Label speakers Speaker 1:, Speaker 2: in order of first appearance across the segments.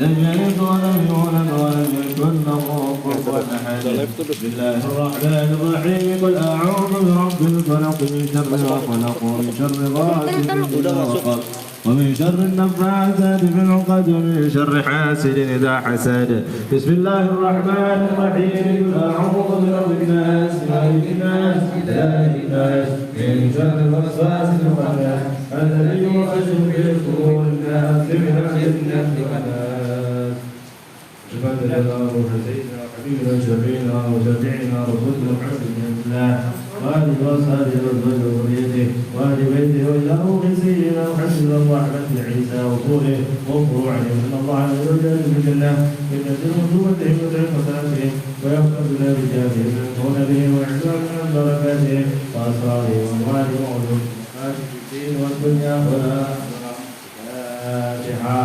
Speaker 1: لم يلد ولم يولد ولم يكن له كفوا أحد. بسم الله الرحمن الرحيم. قل أعوذ برب الفلق من شر ما خلق ومن شر غاسق إذا وقب ومن شر النفاثات في العقد ومن شر حاسد إذا حسد. بسم الله الرحمن الرحيم. قل أعوذ برب الناس مالك الناس إله الناس من شر الوسواس الخناس الذي يوسوس في صدور الناس من الجنة والناس. تفضل الله سيدنا وحبيبنا شفيعنا وشفيعنا رسولنا محمد بن عبد الله وآله وأصحابه وأزواجه وذريته وأهل بيته وإلى روح سيدنا محمد ورحمة عيسى وطوله وفروعهم إن الله عز وجل في الجنة يكثر مثوبتهم ويطعم حسناتهم ويغفر لنا بجاههم وينفعون بهم ويحفظنا من بركاتهم وأسرارهم وأموالهم وعلومهم في الدين والدنيا والآخرة. الفاتحة.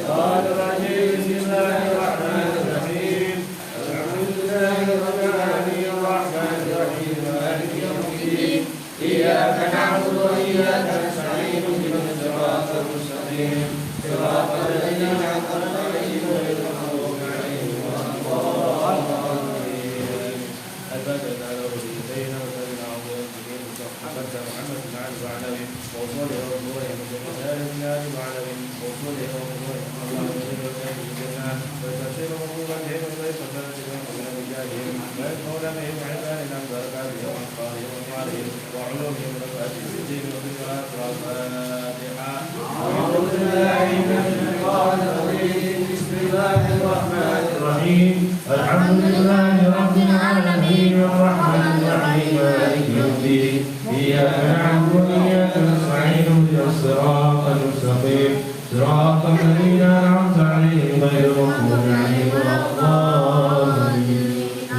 Speaker 1: قال الرجيم. بسم الله الرحمن الرحيم. الحمد لله رب العالمين الرحمن الرحيم مالك يوم الدين إياك نعبد وإياك نستعين اهدنا الصراط المستقيم صراط الذين أنعمت عليهم غير المغضوب عليهم ولا الضالين. البدن على وجهين وسلم على المسلمين محمد بن علي وعلوي وصلي وصلي وسلم على وعلوي وصلي وصلي وتسير عقوبتهم ويستسلم من رجالهم ويدخل بهم عبادنا بركاتهم وانصارهم وصالحهم وعلومهم ونفاتهم في الدين وفي الفاتحه. اعوذ بالله من الشيطان الرجيم. بسم الله الرحمن الرحيم. الحمد لله رب العالمين الرحمن الرحيم مالك يوم الدين اياك نعبد واياك نستعين اهدنا الصراط المستقيم صراط الذين أنعمت عليهم غير المغضوب عليهم ولا الضالين.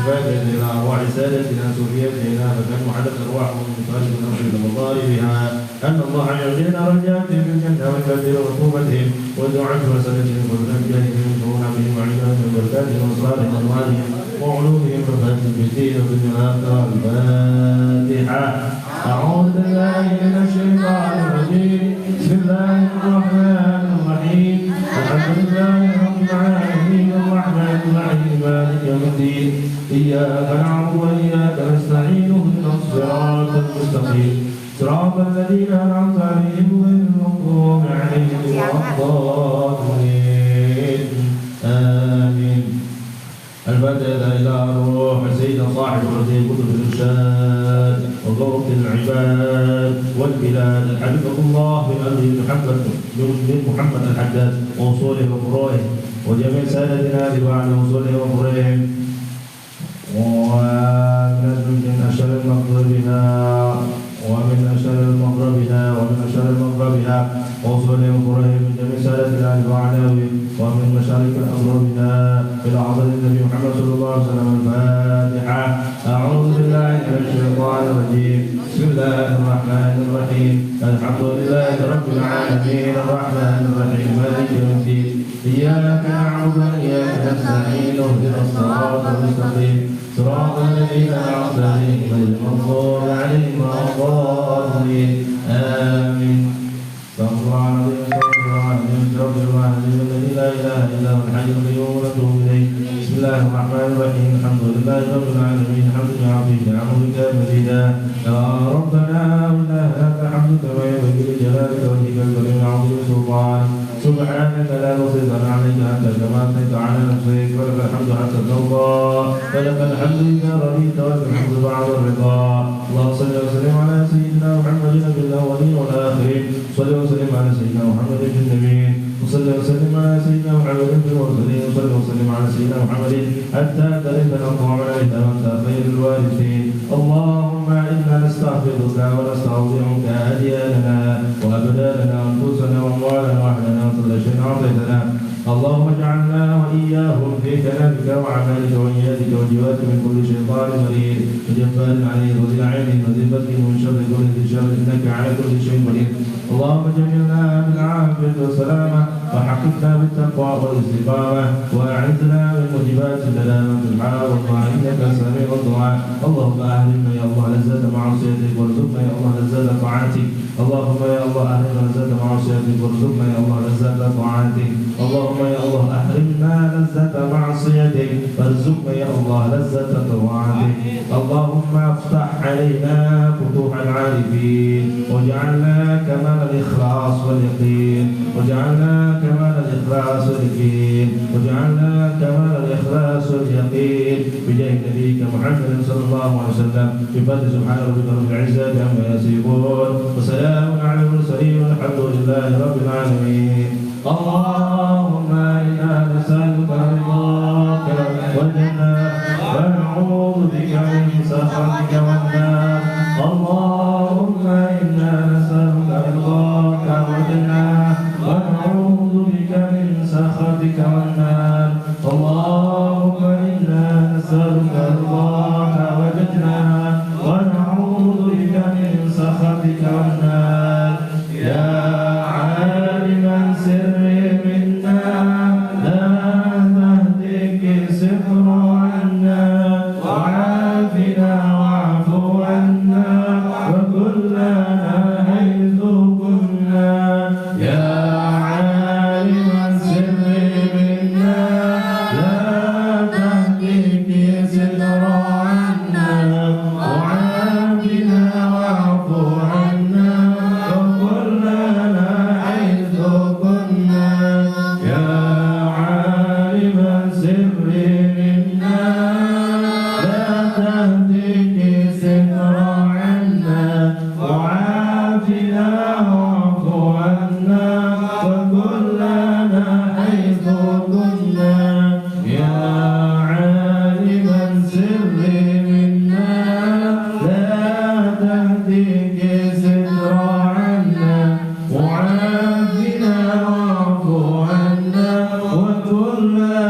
Speaker 1: فاتت إلى أرواح سادتنا سوريتنا فكم عدد أرواحهم من خارج الأرض ومضاربها أن الله يعطينا رجاتهم في الجنة ويكثر رطوبتهم ودعاء وسنتهم وذنبهم ينفعون بهم وعبادهم وبركاتهم وأسرارهم وأموالهم وعلومهم وفاتهم في الدين وفي الآخرة. الفاتحة. أعوذ بالله من الشيطان الرجيم. بسم الله الرحمن الرحيم. الحمد لله رب العالمين الرحمن الرحيم مالك يوم الدين إياك نعبد وإياك نستعين اهدنا الصراط المستقيم صراط الذين أنعمت عليهم غير المغضوب عليهم ولا الضالين. آمين. البدل إلى روح سيدنا صاحب الرزق كتب الإرشاد وضرب العباد والبلاد حفظه الله بأمر محمد الحداد ووصوله وفروعه وجميع سادتنا ببعض وصوله وفروعهم ومن أشر مغربنا ومن أشر مغربنا ومن أشر مغربنا ووصوله وفروعهم من جميع سادتنا ببعضه ومن مشارق أمرنا إلى عصر النبي محمد صلى الله عليه وسلم. الفاتحة. أعوذ بالله من الشيطان الرجيم. بسم الله الرحمن الرحيم. الحمد لله رب العالمين الرحمن الرحيم مالك يوم الدين إياك نعبد وإياك نستعين اهدنا الصراط المستقيم صراط الذين أنعمت عليهم غير المغضوب عليهم ولا الضالين. آمين. استغفر الله الذي لا إله إلا هو الحي القيوم ونتوب إليه. بسم الله الرحمن الرحيم. الحمد لله رب العالمين حمدا يعطيك حمدك مزيدا يا ربنا ولك حمدك وينبغي لجلالك وجهك الكريم العظيم سلطان سبحانك لا نحصي ثناء عليك أنت كما أثنيت على نفسك ولك الحمد حتى ترضى ولك الحمد إذا رضيت ولك الحمد بعد الرضا. اللهم صل وسلم على سيدنا محمد في الأولين والآخرين. صل وسلم على سيدنا محمد في النبيين وصلى وسلم على سيدنا محمد في المرسلين وصلى وسلم على سيدنا محمد حتى ترث الأرض وملائكة وأنت خير الوارثين. اللهم إنا نستغفرك ونستودعك أدياننا وأبداننا وأنفسنا وأموالنا وأهلنا وكل شيء أعطيتنا. اللهم اجعلنا وإياهم في كلامك وعملك وإيادك وجوارك من كل شيطان مريد وجبار عليه وذي العين وذي البدن ومن شر كل ذي شر إنك على كل شيء قدير. اللهم جملنا بالعافية والسلامة وحققنا بالتقوى والاستقامة وأعذنا من موجبات سلامة الحال والله إنك سميع الدعاء. اللهم أهلنا يا الله لذة معصيتك وارزقنا يا الله لذة طاعتك اللهم يا الله أحرمنا لذة معصيتك وارزقنا يا الله لذة طاعتك. اللهم يا الله أحرمنا لذة معصيتك وارزقنا يا الله لذة طاعتك. اللهم افتح علينا فتوح العارفين واجعلنا كمال الإخلاص واليقين واجعلنا كمال الإخلاص واليقين واجعلنا كمال الإخلاص واليقين بجاه نبيك محمد صلى الله عليه وسلم. بفضل سبحان ربك رب العزة عما يصفون وسلام على المرسلين والحمد لله رب العالمين. اللهم إنا نسألك رضاك والجنة ونعوذ بك من سخطك والنار. اللهم إنا نسألك رضاك والجنة ونعوذ بك من سخطك والنار. اللهم إنا نسألك رضاك والجنة ونعوذ بك من سخطك والنار. يا عالم السر منا لا تهتك السحر عنا وعافنا واعف عنا وكلنا حيث كنا. يا عالم السر منا لا تهتك السحر عنا وعافنا واعف عنا وكلنا حيث كنا. يا عالم السر منا لا تهتك الستر عنا وعافنا واعف عنا وكلنا حيث كنا. يا عالم السر منا لا تهتك الستر عنا وعافنا واعف عنا وكلنا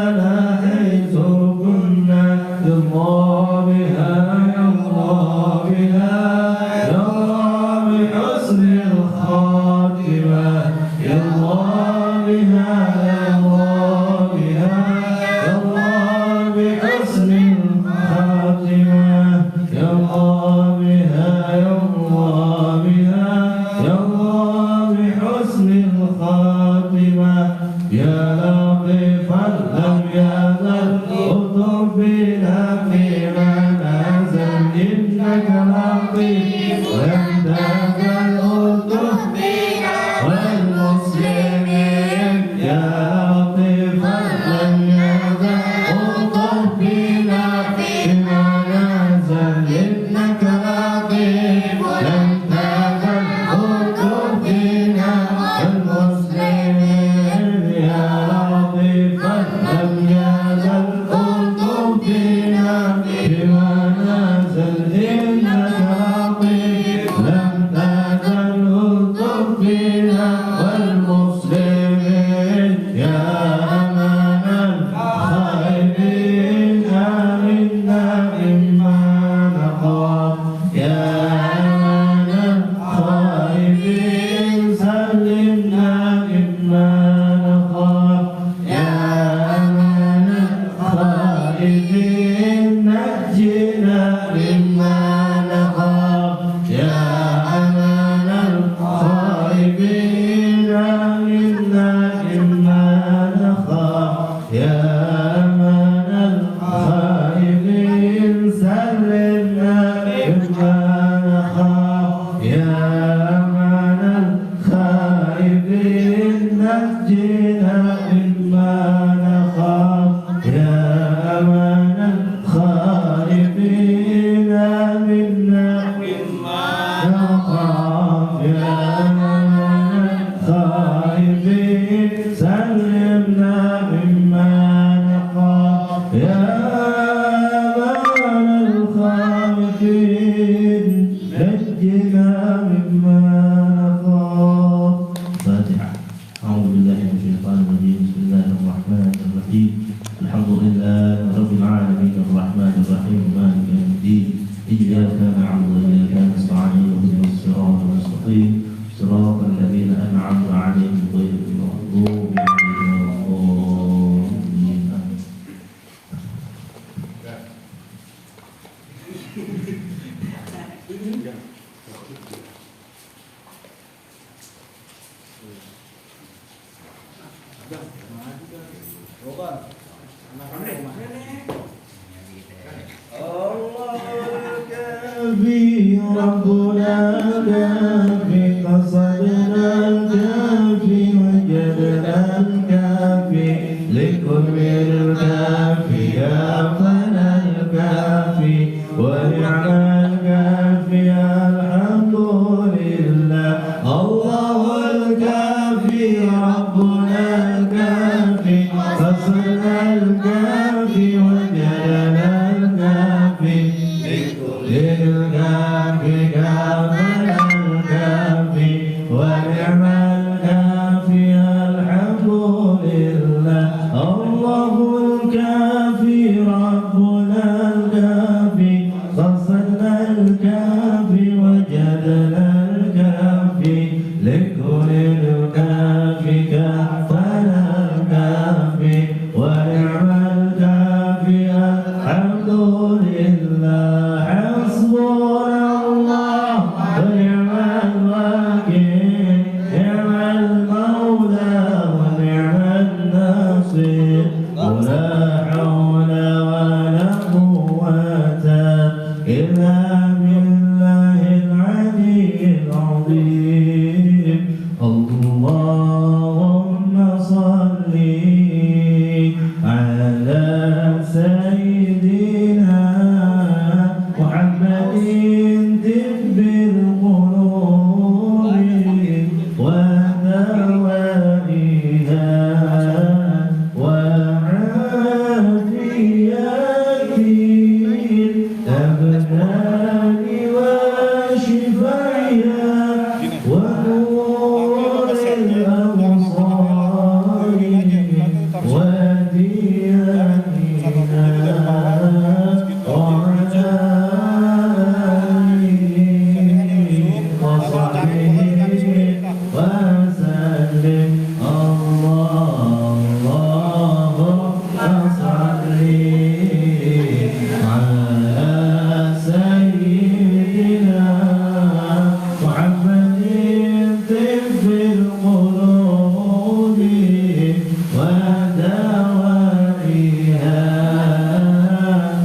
Speaker 1: حيث كنا. يا الله بها يا الله بها يا الله بحسن الخاتمة. يا الله بها يا الله بها يا الله بحسن الخاتمة. يا الله بها يا الله بها يا الله بحسن الخاتمة. يا لطيفا لم يزل اطب بنا فيما نزل إنك لطيف لم تزل اطب بنا والمسلمين. يا لطيفا لم يزل اطب بنا فيما نزل إنك لطيف لم تزل اطب بنا والمسلمين. يا لطيفا لم يزل اطب بنا فيما نزل إنك لطيف لم تزل اطب بنا والمسلمين. يا أمان الخائبين آمنا مما نخاف. يا أمان الخائبين سلمنا مما نخاف. يا أمان الخائبين نجنا مما نخاف. يا أمان الخائبين آمنا مما نخاف. يا أمان الخائبين سلمنا مما نخاف. يا أمان الخائبين نجنا مما نخاف. يا أمان الخائبين آمنا مما نخاف. يا أمان الخائبين سلمنا مما نخاف. يا أمان الخائبين نجنا مما نخاف. فاتحة. أعوذ بالله من الشيطان الرجيم. بسم الله الرحمن الرحيم. الحمد لله رب العالمين الرحمن الرحيم مالك يوم الدين. إياك نعبد وإياك نستعين اهدنا الصراط المستقيم صراط الذين أنعمت عليهم غير المغضوب عليهم ولا الضالين. الكافي ربنا الكافي قصدنا الكافي وجدنا الكافي لكل الكافي يا فنا الكافي ونعم الكافي الحمد لله الله الكافي ربنا الكافي قصدنا الكافي وجدنا الكافي للكافي كافنا الكافي ونعم الكافي الحمد لله الله الكافي ربنا الكافي قصدنا الكافي وجدنا الكافي لكل الكافي كافنا الكافي ونعم الكافي الحمد لله حسبنا الله ونعم الوكيل نعم المولى ونعم النصير ولا حول ولا قوة إلا بالله العلي العظيم اللهم صل على سيدنا محمد طب القلوب ودوائها وعافية الأبدان وشفائها ونور الأبصار وديانها وعلى آله وصحبه وسلم اللهم صل على سيدنا محمد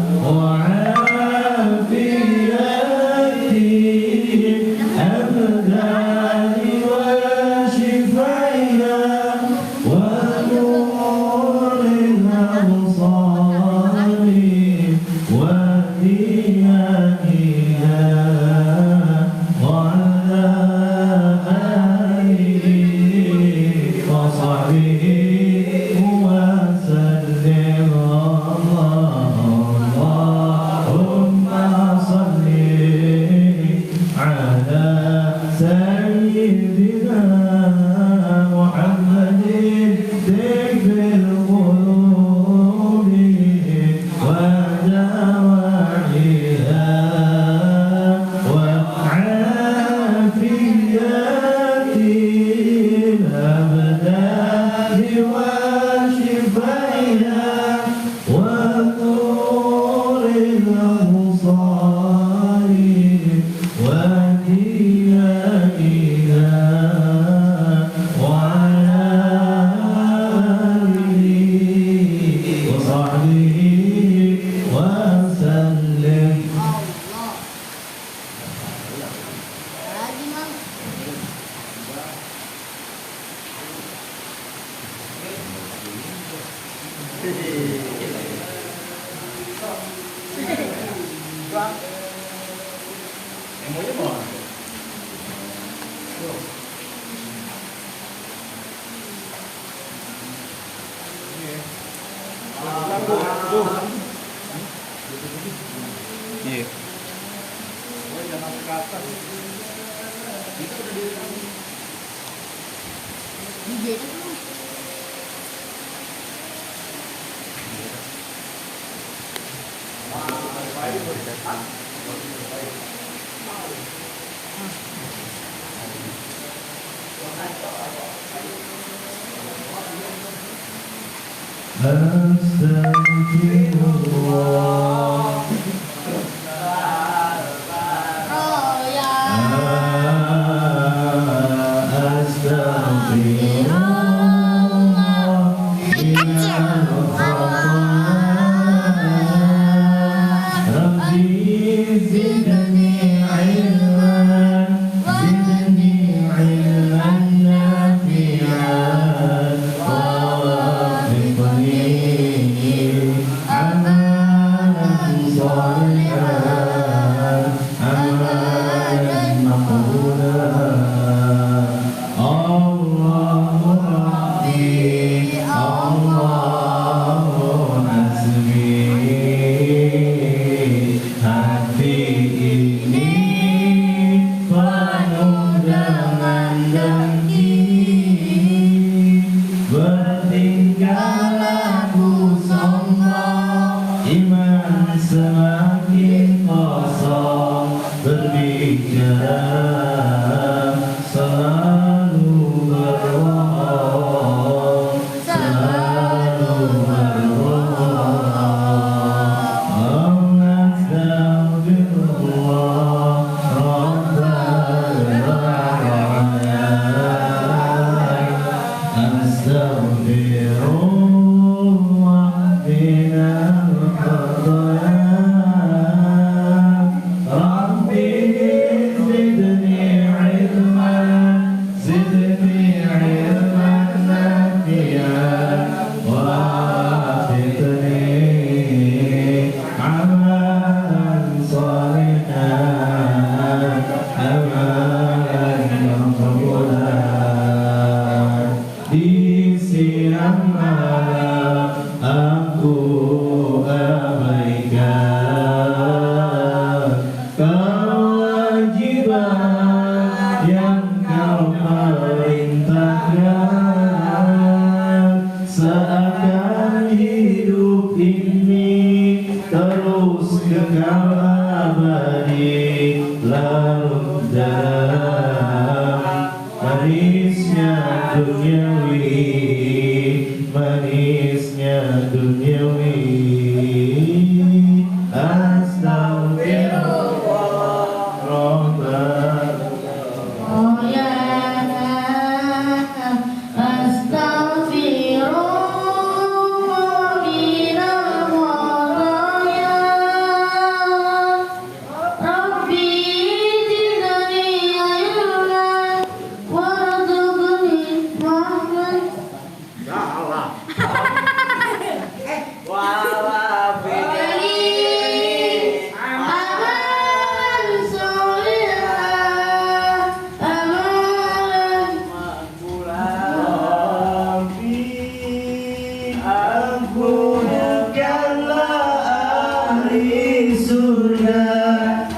Speaker 1: طب القلوب ودوائها وعافية الأبدان وشفائها ونور الأبصار وديانها وعلى آله وصحبه وسلم اللهم صل على سيدنا محمد طب القلوب ودوائها وعافية الأبدان وشفائها ونور الأبصار وديانها وعلى آله وصحبه وسلم
Speaker 2: Iya.
Speaker 1: Astagfirullah Astagfirullah bertingkah laku sombong, iman semakin kosong, berbicara selalu berbohong, selalu berbohong. Astagfirullah Rabbana Astagfirullah minal khataaya Rabbi zidni ilman nafi'an wafiqni amalan salihan amalan maqbulan. Di siang malam aku abaikan kewajiban yang kau perintahkan, seakan hidup ini terus kekal abadi, larut dalam manisnya duniawi, manisnya duniawi. Astagfirullah Rabbana
Speaker 2: Oh ya astaghfirullah minal khataaya Rabbi zidni ilman warzuqni fahman. Amalan sholihah, amalan
Speaker 1: Ampunkanlah ahli surga,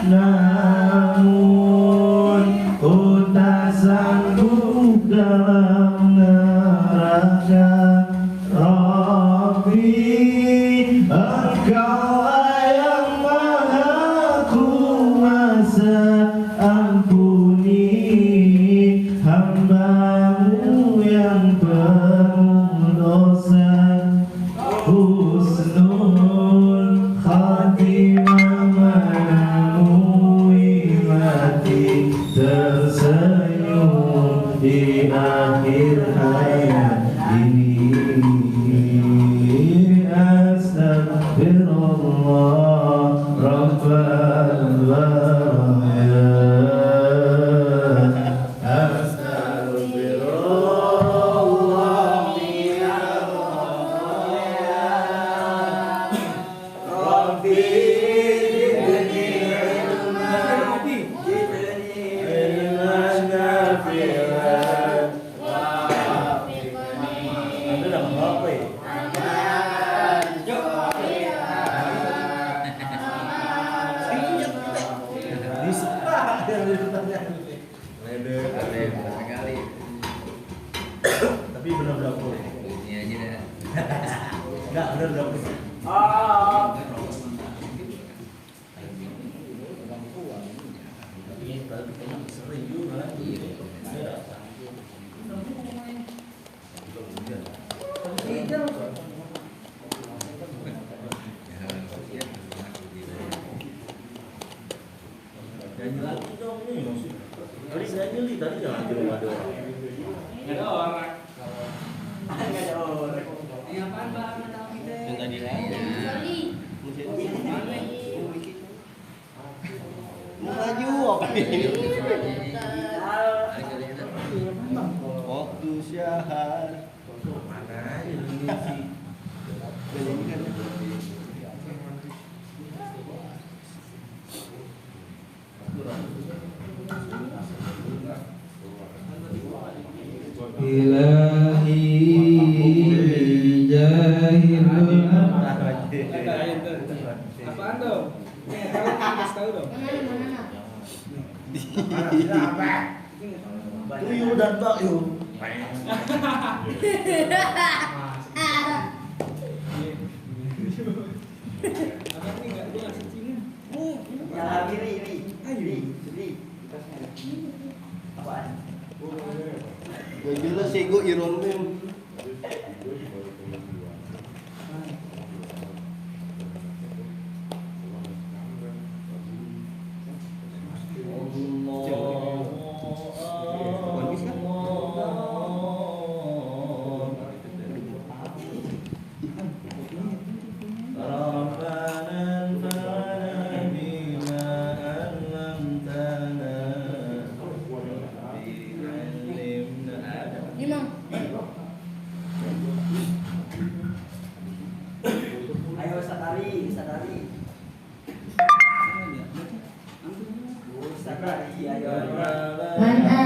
Speaker 1: namun ku tak sanggup dalam neraka. Rabbi, Engkaulah yang maha kuasa, ampuni hamba-Mu yang penuh dosa. Husnul khatimah menemui mati, tersenyum di akhir hayat ini. Astagfirullah Rabbal baraya Astagfirullah minal khataaya Rabbi zidni ilman nafi'an tapi benar dapur ini aja dah enggak benar dapur nyanyi lagi dong nih musik. Tadi saya nyanyi, tadi jangan belum ada orang. Nggak ada orang. Nggak ada orang. Ini apaan bang? Yang tadi lainnya. Mau maju apa ini? Waktu syahar. Mana ini sih? Ilahi jahil
Speaker 3: Apaan dong? Tahu dong.
Speaker 1: Tuyul dan bakyu
Speaker 3: Abang nih nggak gue ngasih cingan.
Speaker 4: Ya, iri. Apaan?
Speaker 5: Ya jelas sih gue Iron Man.
Speaker 4: Ayo sadari. Ayo.
Speaker 2: Man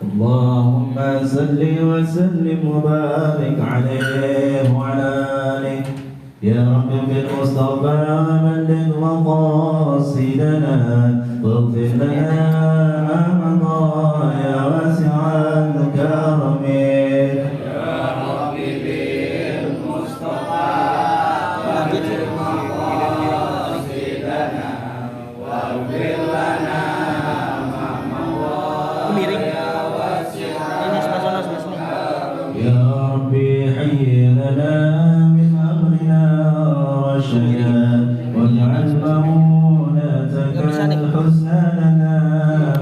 Speaker 1: اللهم صل وسلم وبارك عليه وعلى آله يا رب بالمصطفى بلغ مقاصدنا واغفر لنا ما مضى يا واسع الكرم
Speaker 4: Miring. Ini sebelah sini.
Speaker 1: يا ربي حي لنا من أمرنا رشدا واجعل مولاتك الحسنى لنا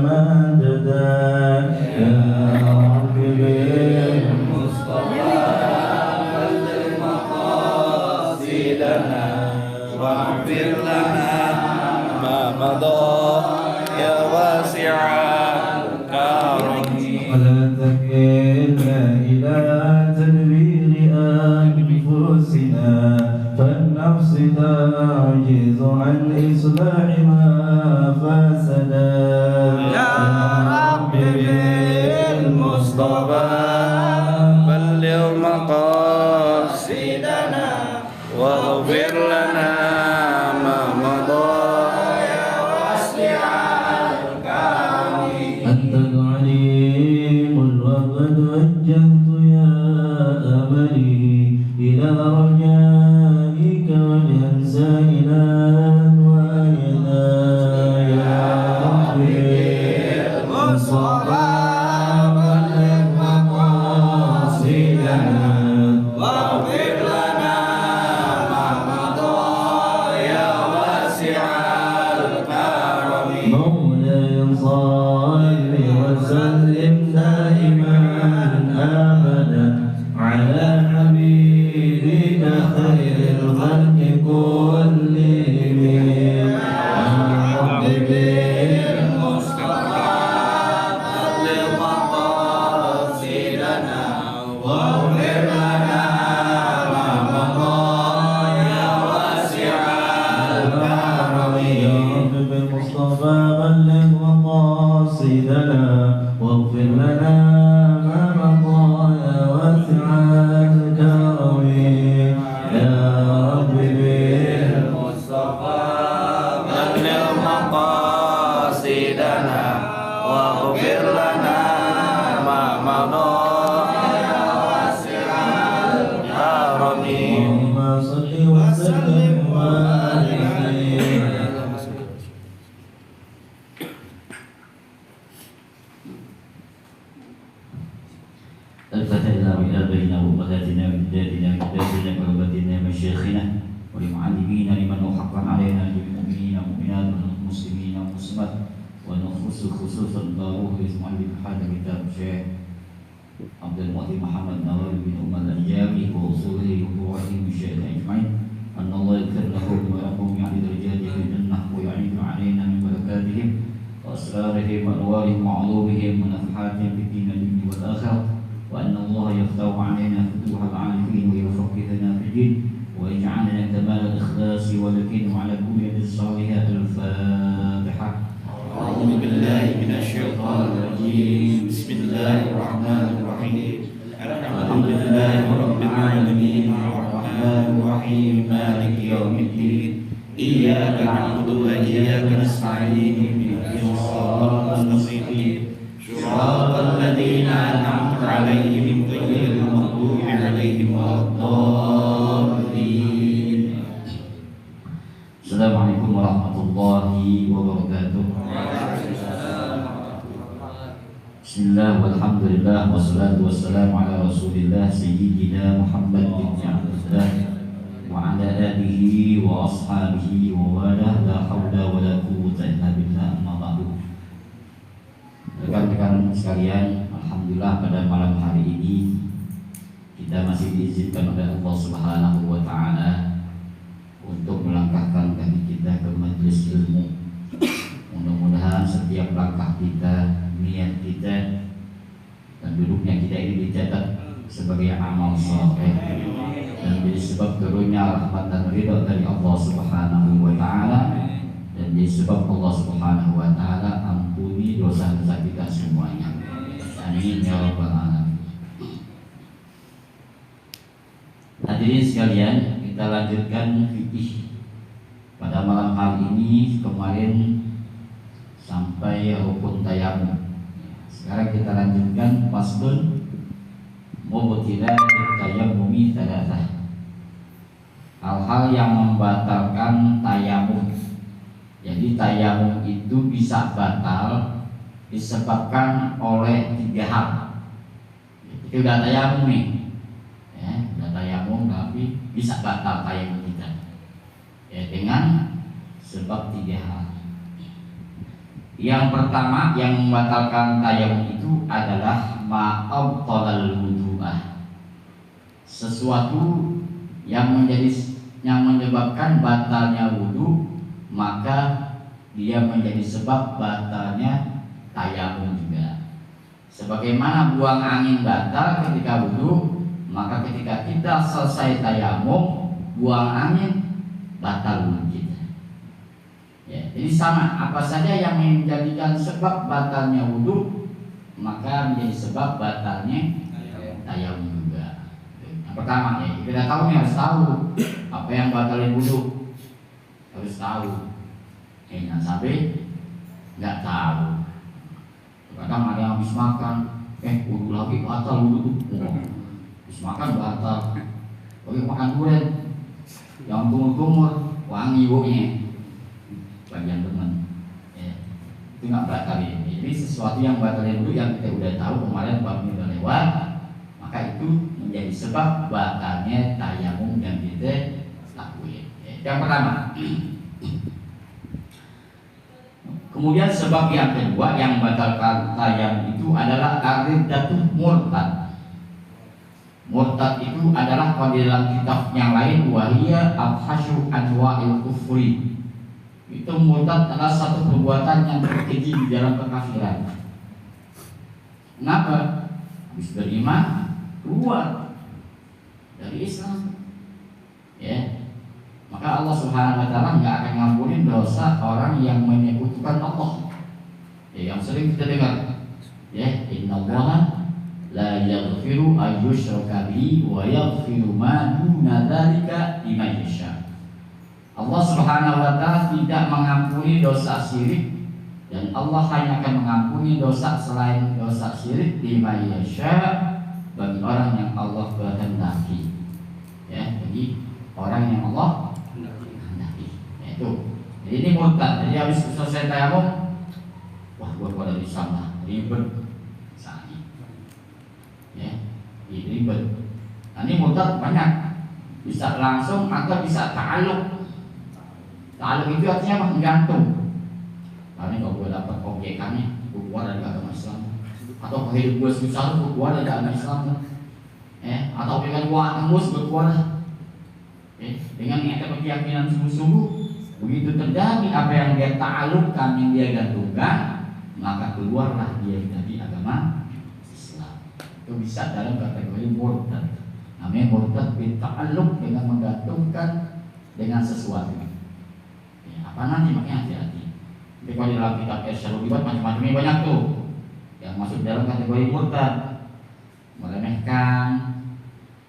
Speaker 1: مددا
Speaker 5: مضى يا واسع الكرم
Speaker 1: ولا تكلنا إلى تدبير أنفسنا فالنفس تعجز عن إصلاح ما فسدا
Speaker 5: يا رب بالمصطفى بلغ مقاصدنا واغفر لنا ما مضى يا واسع الكرم
Speaker 1: أنت العليم وقد وجهت يا أملي إلى رجائك وجها سائلا وأيدا يا ربي المصطفى بلغ مقاصدنا
Speaker 5: واغفر لنا ما مضى يا واسع الكرم
Speaker 1: مولاي صل وسلم دائما أبدا على حبيبك خير الخلق كلهم يا رب
Speaker 5: بالمصطفى بلغ مقاصدنا واغفر لنا ما مضى يا واسع الكرم
Speaker 1: يا رب بالمصطفى بلغ مقاصدنا واغفر لنا ما مضى يا واسع الكرم يا رب
Speaker 5: بالمصطفى بلغ مقاصدنا واغفر لنا ما مضى يا واسع الكرم
Speaker 1: اللهم صل وسلم وبارك عليه.
Speaker 6: الفتاة إلى بين أمهاتنا وجداتنا وجداتنا ورباتنا مشايخنا ولمعلمينا لمن حقا علينا للمؤمنين والمؤمنات والمسلمين والمسلمات ونخص خصوصا ضروه معلم هذا كتاب الشيخ عبد المعطي محمد نوال بن أمة الأنجابي وأصوله وفروعه من شيخ أجمعين أن الله يغفر لهم ويرحمهم يعني درجاتهم في الجنة ويعين علينا من بركاتهم وأسرارهم وأنوارهم وعلومهم ونفحاتهم في الدين والآخرة وأن الله يفتح علينا فتوح العارفين ويفقهنا في الدين ويجعلنا كمال الإخلاص واليقين على كل يد الصالحة. الفاتحة.
Speaker 5: أعوذ بالله من الشيطان الرجيم بسم الله الرحمن الرحيم الحمد لله رب العالمين الرحمن الرحيم مالك يوم الدين إياك نعبد وإياك نستعين اهدنا الصراط المستقيم صراط الذين أنعمت عليهم غير المغضوب عليهم ولا الضالين.
Speaker 6: Assalamualaikum warahmatullahi wabarakatuh. Bismillah walhamdulillah wassalatu wassalamu ala rasulillah sayyidina Muhammad bin Abdullah wa ala alihi wa ashabihi wa wala la hawla wa la quwwata illa billah amma ba'du. Rekan-rekan sekalian, alhamdulillah pada malam hari ini kita masih diizinkan oleh Allah Subhanahu wa taala untuk melangkahkan kaki kita ke majelis ilmu. Mudah-mudahan setiap langkah kita, niat kita, dan duduknya kita ini dicatat sebagai amal saleh dan jadi sebab turunnya rahmat dan ridha dari Allah Subhanahu wa taala, dan jadi sebab Allah Subhanahu wa taala ampuni dosa-dosa kita semuanya. Amin ya rabbal alamin. Hadirin sekalian, kita lanjutkan fikih pada malam hari ini. Kemarin sampai rukun tayamum. Sekarang kita lanjutkan faslun mubtilat tayammumi thalathah. Hal-hal yang membatalkan tayamum. Jadi tayamum itu bisa batal disebabkan oleh 3 hal. Kita udah tayamum nih, ya, udah tayamum tapi bisa batal tayamum kita, ya, dengan sebab 3 hal. Yang pertama yang membatalkan tayamum itu adalah ma'abtalal wudu'ah, sesuatu yang menyebabkan batalnya wudu, maka dia menjadi sebab batalnya tayamum juga. Sebagaimana buang angin batal ketika wudu, maka ketika kita selesai tayamum, buang angin batal wudu kita. Ya, jadi sama, apa saja yang menjadikan sebab batalnya wudu, maka menjadi sebab batalnya tayamum juga. Yang pertama ya, kita tahu nih, harus tahu apa yang batalin wudu, harus tahu. Jangan sampai nggak tahu. Kadang ada yang habis makan, wudu lagi batal wudu. Habis makan batal. Lagi makan durian, yang kumur-kumur, wangi baunya. Bagian teman, ya. Itu nggak batalin. Jadi sesuatu yang batalin dulu yang kita udah tahu kemarin babnya udah lewat, maka itu menjadi sebab batalnya tayamum yang kita lakuin. Ya. Yang pertama. Kemudian sebab yang kedua yang batalkan tayamum itu adalah ar-riddatu murtad. Murtad itu adalah kalau di dalam kitab yang lain wahiyya al-hasyu anwa'il kufri. Itu murtad adalah satu perbuatan yang terkeji di dalam kekafiran. Kenapa? Habis beriman keluar dari Islam. Ya. Maka Allah Subhanahu wa taala enggak akan ngampunin dosa orang yang menyekutukan Allah. Ya, yang sering kita dengar. Ya, innallaha la yaghfiru ayyushraka bihi wa yaghfiru ma duna dzalika liman yasha. Allah Subhanahu wa taala tidak mengampuni dosa syirik, dan Allah hanya akan mengampuni dosa selain dosa syirik liman yasha, bagi orang yang Allah kehendaki. Ya, bagi orang yang Allah kehendaki. Itu. Jadi ini murtad. Jadi habis selesai tayamum, wah gua pada di sana ribet sakit. Ya, ribet. Nah, ini murtad banyak. Bisa langsung atau bisa ta'alluq. Ta'alluq itu artinya apa? Menggantung. Karena kalau gue dapat objekannya, gue keluar dari agama Islam. Atau kalau hidup gue susah, gue keluar dari agama Islam. Atau dengan gue tembus, gue keluar. Dengan niatan keyakinan sungguh-sungguh, begitu terjadi apa yang dia ta'alluqkan, yang dia gantungkan, maka keluarlah dia dari agama Islam. Itu bisa dalam kategori murtad. Namanya murtad bita'alluq, dengan menggantungkan dengan sesuatu. Apa nanti, makanya hati-hati. Tapi kalau di dalam kitab Irsyadul Ibad macam-macamnya banyak tuh yang masuk dalam kategori murtad. Meremehkan,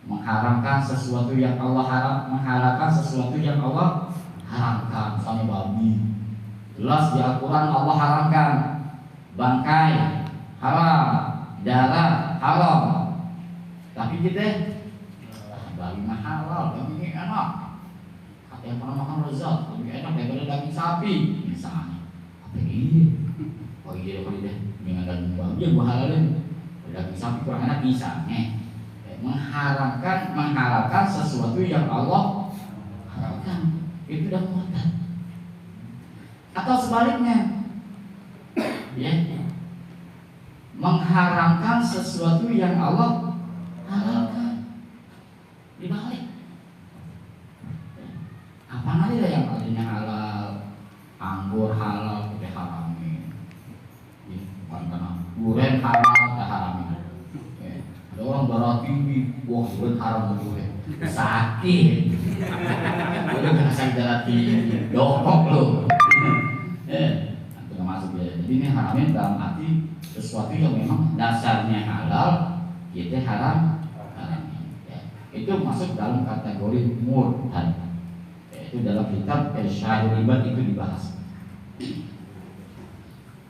Speaker 6: mengharamkan sesuatu yang Allah haram, menghalalkan sesuatu yang Allah haramkan. Misalnya babi, jelas di Al-Quran Allah haramkan. Bangkai haram, darah haram, tapi kita babi mah halal, babi ini enak. Yang pernah makan lezat, lebih enak daripada daging sapi misalnya. Apa ini? Oh iya, kalau dia dengan daging babi yang gua halalin, daging sapi kurang enak misalnya. Menghalalkan sesuatu yang Allah halalkan, itu udah murtad. Atau sebaliknya, ya, mengharamkan sesuatu yang Allah halalkan, dibalik. Apa aja yang artinya halal, anggur halal, kita haramin. Bukan karena durian halal, kita haramin. Ada orang darah tinggi, wah durian haram durian, sakit. Udah kena sakit darah tinggi, dokok loh. Itu masuk ya. Jadi ini haramin dalam arti sesuatu yang memang dasarnya halal, kita haram. Itu masuk dalam kategori murtad. Itu dalam kitab Irsyadul Ibad itu dibahas.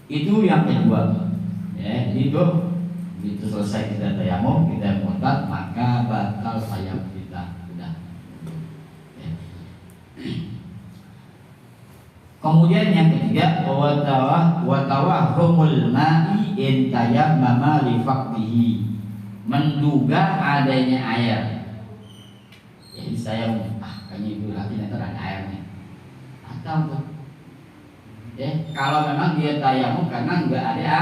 Speaker 6: Itu yang kedua. Ya, jadi itu begitu selesai kita tayamum, kita murtad, maka batal tayamum kita. Sudah. Ya. Kemudian yang ketiga, wa tawahhumul ma'i in tayammama li faqdihi. Menduga adanya air. Jadi saya kayaknya itu lagi nanti ada airnya. Atau kalau memang dia tayamum karena nggak ada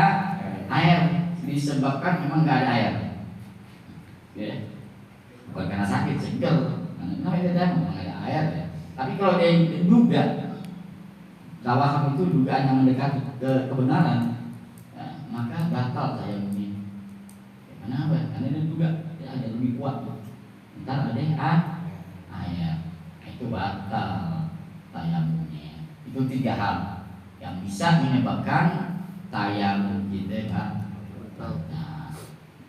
Speaker 6: air, disebabkan memang nggak ada air. Bukan karena sakit, seger. Karena dia tayamum nggak ada air. Tapi kalau dia duga tawaham itu dugaan yang mendekati kebenaran, ya, maka batal tayamumnya. Kenapa? Karena dia juga ya, ada lebih kuat. Ntar ada ayat, itu batal tayamumnya. Itu 3 hal yang bisa menyebabkan tayamum kita batal. Nah,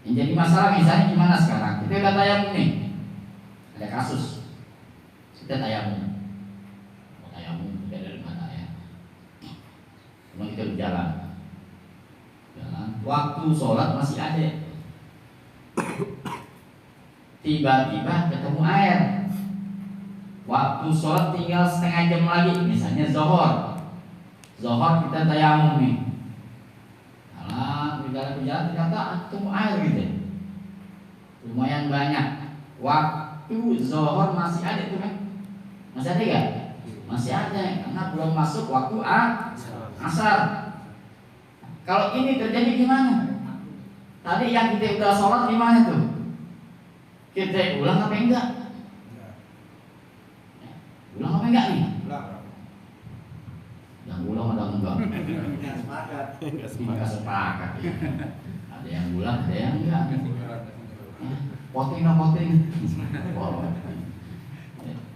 Speaker 6: yang jadi masalah misalnya gimana sekarang? Kita udah tayamum nih, ada kasus kita tayamum, tidak dari mana ya? Kemudian kita berjalan, waktu sholat masih ada. Tiba-tiba ketemu air. Waktu sholat tinggal setengah jam lagi, misalnya zohor kita tayamum nih. Alah, berjalan ternyata ketemu air gitu. Lumayan banyak. Waktu zohor masih ada tuh kan? Masih ada gak? Masih ada, karena belum masuk waktu asar. Kalau ini terjadi gimana? Tadi yang kita udah sholat gimana tuh? Kita ulang apa enggak? Ulang apa enggak nih? Yang ulang ada enggak? Enggak sepakat. Ada yang ulang, ada yang enggak. Poting.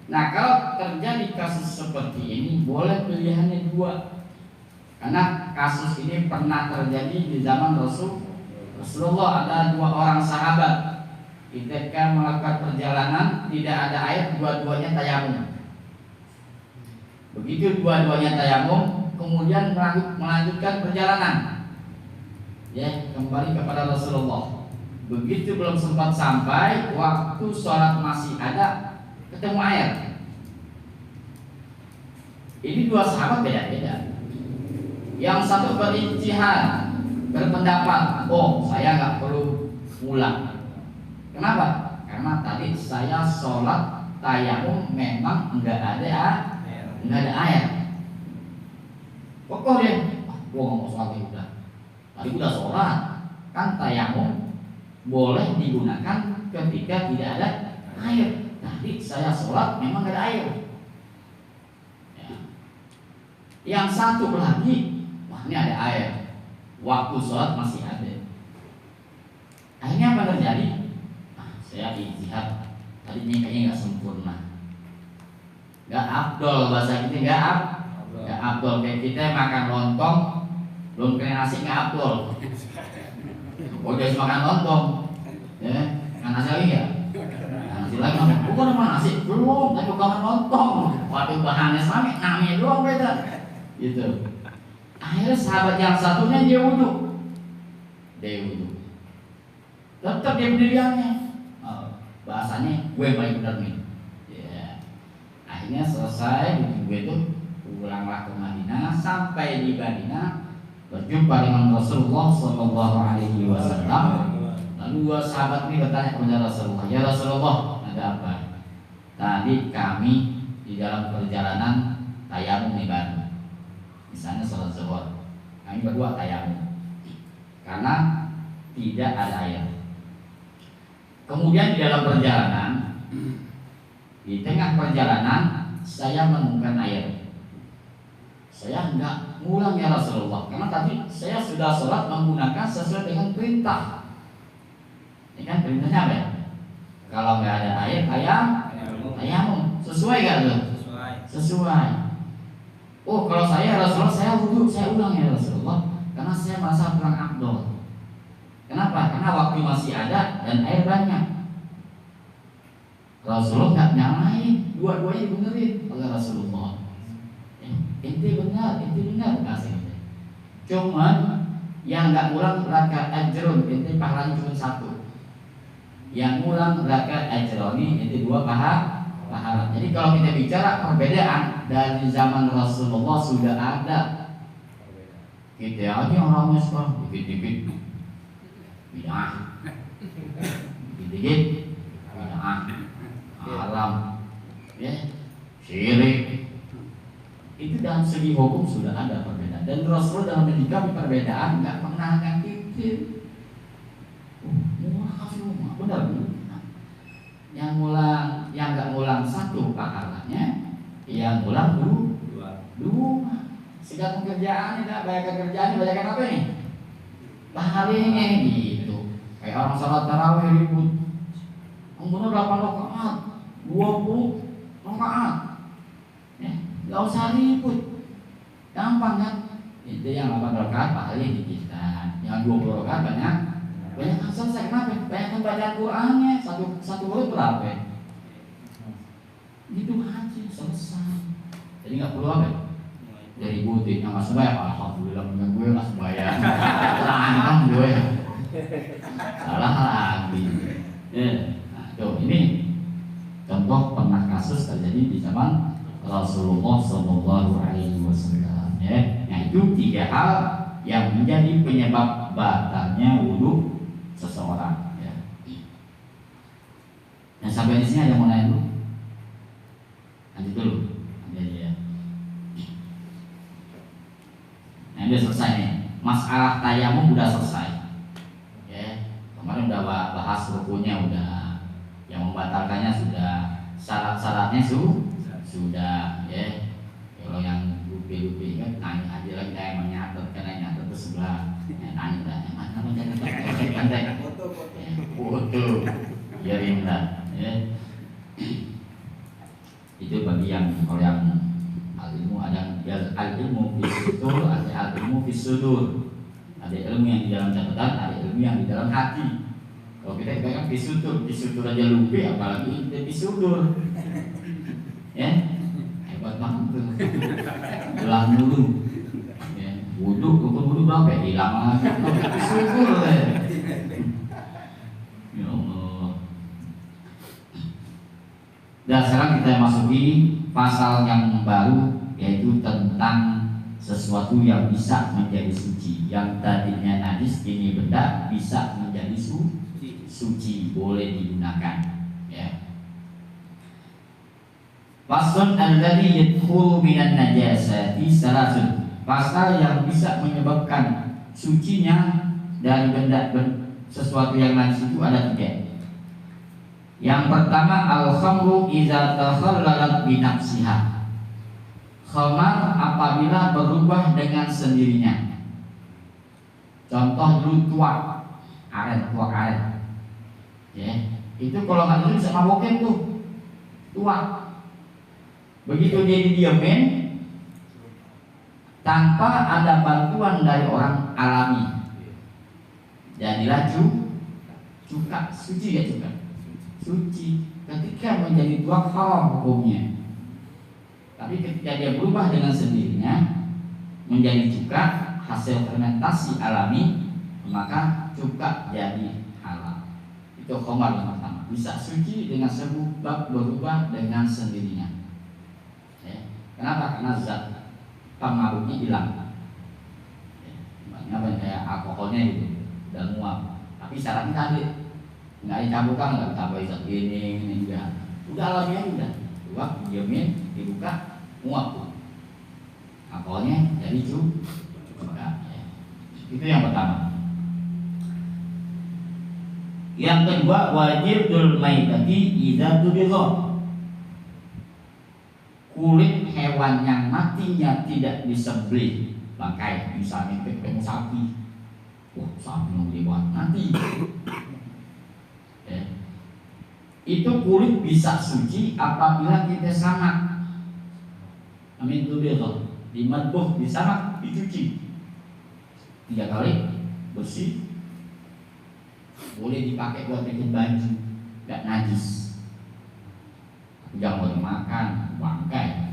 Speaker 6: Nah, kalau terjadi kasus seperti ini, boleh pilihannya 2. Karena kasus ini pernah terjadi di zaman Rasulullah. Ada 2 orang sahabat ketika melakukan perjalanan tidak ada air, dua-duanya tayamum. Begitu dua-duanya tayamum, kemudian melanjutkan perjalanan, ya, kembali kepada Rasulullah. Begitu belum sempat sampai, waktu sholat masih ada, ketemu air. Ini 2 sahabat beda-beda. Yang satu berijtihad, berpendapat, oh saya nggak perlu ulang. Kenapa? Karena tadi saya sholat tayamum memang nggak ada air. Pokok deh, gua nggak mau sholat udah. Tadi udah sholat, kan tayamum boleh digunakan ketika tidak ada air. Tadi saya sholat memang nggak ada air. Ya. Yang satu lagi, wah ini ada air. Waktu sholat masih ada. Akhirnya apa terjadi? Saya ijtihad, tadinya kayaknya nggak sempurna, nggak afdol, bahasa kita nggak afdol. Kayak kita makan lontong belum kena nasi nggak afdol. Udah makan lontong, ya, makan nasi lagi nggak? Nasi lagi bukan sama nasi belum, tapi makan lontong. Waduh, bahannya sama, namanya doang beda, gitu. Akhirnya sahabat yang satunya dia wudhu, tetap dia pendiriannya. Bahasanya gue paling benar nih, ya. Akhirnya selesai gue itu pulanglah ke Madinah. Sampai di Madinah berjumpa dengan Rasulullah Sallallahu Alaihi Wasallam. Lalu 2 sahabat ini bertanya kepada Rasulullah, ya Rasulullah, ada apa? Tadi kami di dalam perjalanan tayamum nih baru, misalnya sholat zuhur, kami berdua tayamum karena tidak ada air. Kemudian di dalam perjalanan, di tengah perjalanan saya menemukan air. Saya enggak ngulang ya Rasulullah, karena tadi saya sudah sholat menggunakan sesuai dengan perintah. Ini kan perintahnya apa ya? Kalau nggak ada air, tayamum. Sesuai nggak tuh? Sesuai. Oh, kalau saya Rasulullah, saya wudhu, saya ulang ya Rasulullah, karena saya merasa kurang afdol. Kenapa? Karena waktu masih ada dan air banyak. Rasulullah nggak nyalain, dua-duanya dibenerin oleh Rasulullah. Inti benar kasih. Cuman yang nggak ulang rakaat ajrun, inti pahalanya cuma 1. Yang ulang rakaat ajroni, inti 2 pahala. Jadi kalau kita bicara perbedaan dari zaman Rasulullah sudah ada. Kita aja orang Islam dikit-dikit bid'ah, dikit-dikit bid'ah, haram, ya, syirik. Itu dalam segi hukum sudah ada perbedaan. Dan Rasulullah dalam menyikapi perbedaan nggak pernah nyakitin. Benar. Yang nggak ngulang 1 pahalanya, yang ngulang 2. Sikat pekerjaan tidak, bayarkan kerjaan, bayarkan apa nih? Pahalanya gitu. Kayak orang salat tarawih ribut. Umurnya 8 rakaat, 20 rakaat. Ya, enggak usah ribut. Gampang kan? Itu yang 8 rakaat pahalanya dikit. Yang 20 rakaat banyak yang selesai. Kenapa? Banyak bacaan Qur'annya. Satu huruf berapa? Gitu aja selesai. Jadi nggak perlu apa? Dari butik yang nggak sembahyang, alhamdulillah punya gue nggak sembahyang. Lanang gue. Salah lagi. Nah, tuh ini contoh pernah kasus terjadi di zaman Rasulullah SAW. Ya, itu 3 hal yang menjadi penyebab batalnya wudu seseorang. Ya. Nah sampai di sini ada mau nanya dulu? Nanti dulu, nanti aja ya. Nah ini udah selesai nih. Masalah tayamum udah selesai. Ya, kemarin udah bahas rukunnya udah, yang membatalkannya sudah, syarat-syaratnya sudah. Ya, kalau yang lupa-lupa kan nanya aja lagi, kayak menyatet kan nyatet ke sebelah. Nanya dah, mana mencatat foto, biarin lah. Ya. Itu bagi yang kalau yang ilmu ada ilmu fisudur, ada ilmu fisudur, ada ilmu yang di dalam catatan, ada ilmu yang di dalam hati. Kalau kita ibaratkan fisudur aja lupa, apalagi fisudur. Ya, hebat banget tuh. Ulang dulu. Ya, wudu berapa? Hilang lagi. Fisudur ya. Ya Allah. Dan sekarang kita masuki pasal yang baru, yaitu tentang sesuatu yang bisa menjadi suci. Yang tadinya najis ini benda bisa menjadi suci, boleh digunakan. Ya. Faslun alladhi yadkhulu minan najasati salasun. Pasal yang bisa menyebabkan sucinya dari benda sesuatu yang najis itu ada 3. Yang pertama al-khamru idza takhallalat bi nafsiha. Khamar apabila berubah dengan sendirinya. Contoh dulu tuak aren. Ya, itu kalau nggak bisa mabokin tuh tuak. Begitu dia didiamin tanpa ada bantuan dari orang alami, jadilah cuka, suci ya cuka. Suci ketika menjadi tuak haram hukumnya. Tapi ketika dia berubah dengan sendirinya menjadi cuka hasil fermentasi alami, maka cuka jadi halal. Itu khamar yang pertama, bisa suci dengan sebab berubah dengan sendirinya. Ya. Kenapa? Karena zat pemabuknya hilang. Ya. Kayak alkoholnya itu udah muak, tapi syaratnya tadi nggak dicampurkan, nggak ditambah zat ini enggak. Udah alamiah udah. Tuak, diamin, dibuka, muak. Alkoholnya jadi cuka. Ya. Itu yang pertama. Yang kedua wajibul maitati idza tubigha. Kulit hewan yang matinya tidak disembelih, bangkai misalnya ketemu sapi. Wah, sapi mau dibuat nanti. Ya. Itu kulit bisa suci apabila kita samak. Amin tubigha. Dimadbuh, disamak, dicuci 3 kali, bersih. Boleh dipakai buat bikin baju, gak najis. Jangan buat makan, bangkai.